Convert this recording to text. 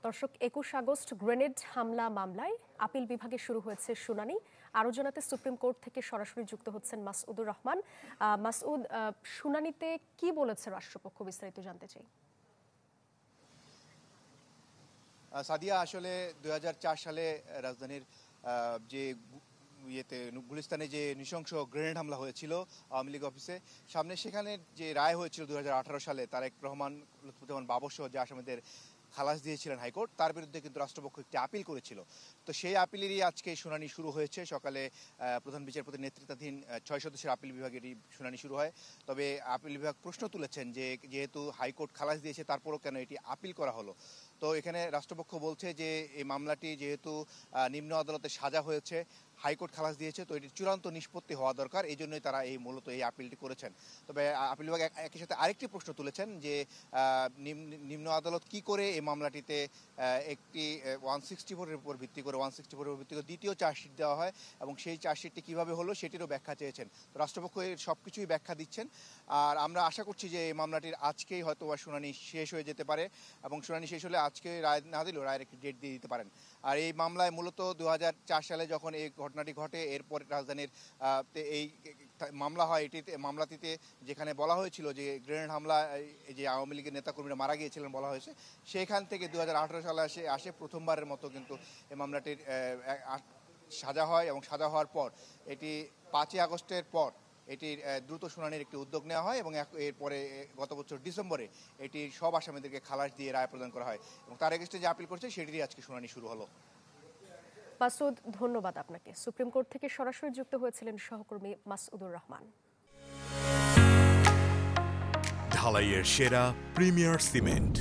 দর্শক ২১ August grenade হামলা মামলায় আপিল বিভাগে শুরু হয়েছে শুনানি। আরও জানাতে সুপ্রিম কোর্ট থেকে সরাসরি যুক্ত হচ্ছেন মাসউদুর রহমান। মাসউদ, শুনানিতে কি বলেছে রাষ্ট্রপক্ষ, বিস্তারিত জানতে চাই। সাদিয়া, আসলে ২০০৪ সালে রাজধানীর যে গুলিস্তানে যে নৃশংস গ্রেনেড হামলা হয়েছিল আওয়ামী লীগ অফিসে সামনে, সেখানে যে রায় হয়েছিল ২০১৮ সালে তারেক রহমান, লুৎফুজ্জামান বাবরসহ যে আসামিদের খালাস দিয়েছিলেন হাইকোর্ট, তার বিরুদ্ধে কিন্তু রাষ্ট্রপক্ষ একটি আপিল করেছিল। তো সেই আপিলেরই আজকে শুনানি শুরু হয়েছে। সকালে প্রধান বিচারপতির নেতৃত্বাধীন ৬ সদস্যের আপিল বিভাগের শুনানি শুরু হয়। তবে আপিল বিভাগ প্রশ্ন তুলেছেন যে যেহেতু হাইকোর্ট খালাস দিয়েছে তারপরও কেন এটি আপিল করা হলো। তো এখানে রাষ্ট্রপক্ষ বলছে যে এই মামলাটি যেহেতু নিম্ন আদালতে সাজা হয়েছে, হাইকোর্ট খালাস দিয়েছে, তো এটির চূড়ান্ত নিষ্পত্তি হওয়া দরকার, এই জন্যই তারা মূলত এই আপিলটি করেছেন। তবে আপিল বিভাগ একই সাথে আরেকটি প্রশ্ন তুলেছেন যে নিম্ন আদালত কি করে এই মামলাটিতে একটি 164-এর উপর ভিত্তি করে দ্বিতীয় চার্জশিট দেওয়া হয় এবং সেই চার্জশিটটি কীভাবে হলো সেটিরও ব্যাখ্যা চেয়েছেন। তো রাষ্ট্রপক্ষ এর সব কিছুই ব্যাখ্যা দিচ্ছেন। আর আমরা আশা করছি যে এই মামলাটির আজকেই হয়তো শুনানি শেষ হয়ে যেতে পারে এবং শুনানি শেষ হলে আজকে রায় না দিলেও রায়ের একটি ডেট দিয়ে দিতে পারেন। আর এই মামলায় মূলত ২০০৪ সালে যখন এই ঘটনাটি ঘটে, এরপর রাজধানীর এই মামলা হয়, মামলাটিতে যেখানে বলা হয়েছিল যে গ্রেনেড হামলা যে আওয়ামী লীগের নেতাকর্মীরা মারা গিয়েছিলেন বলা হয়েছে, সেখান থেকে ২০১৮ সালে আসে প্রথমবারের মতো কিন্তু এই মামলাটির সাজা হয় এবং সাজা হওয়ার পর এটি ৫ই আগস্টের পর এটির দ্রুত শুনানির একটি উদ্যোগ নেওয়া হয় এবং এরপরে গত বছর ডিসেম্বরে এটি সব আসামিদেরকে খালাস দিয়ে রায় প্রদান করা হয় এবং তার এগেস্টে যে আপিল করছে সেটিরই আজকে শুনানি শুরু হলো। মাসউদ, ধন্যবাদ আপনাকে। সুপ্রিম কোর্ট থেকে সরাসরি যুক্ত হয়েছিলেন সহকর্মী মাসউদুর রহমান। ঢালাইয়ের সেরা প্রিমিয়ার সিমেন্ট।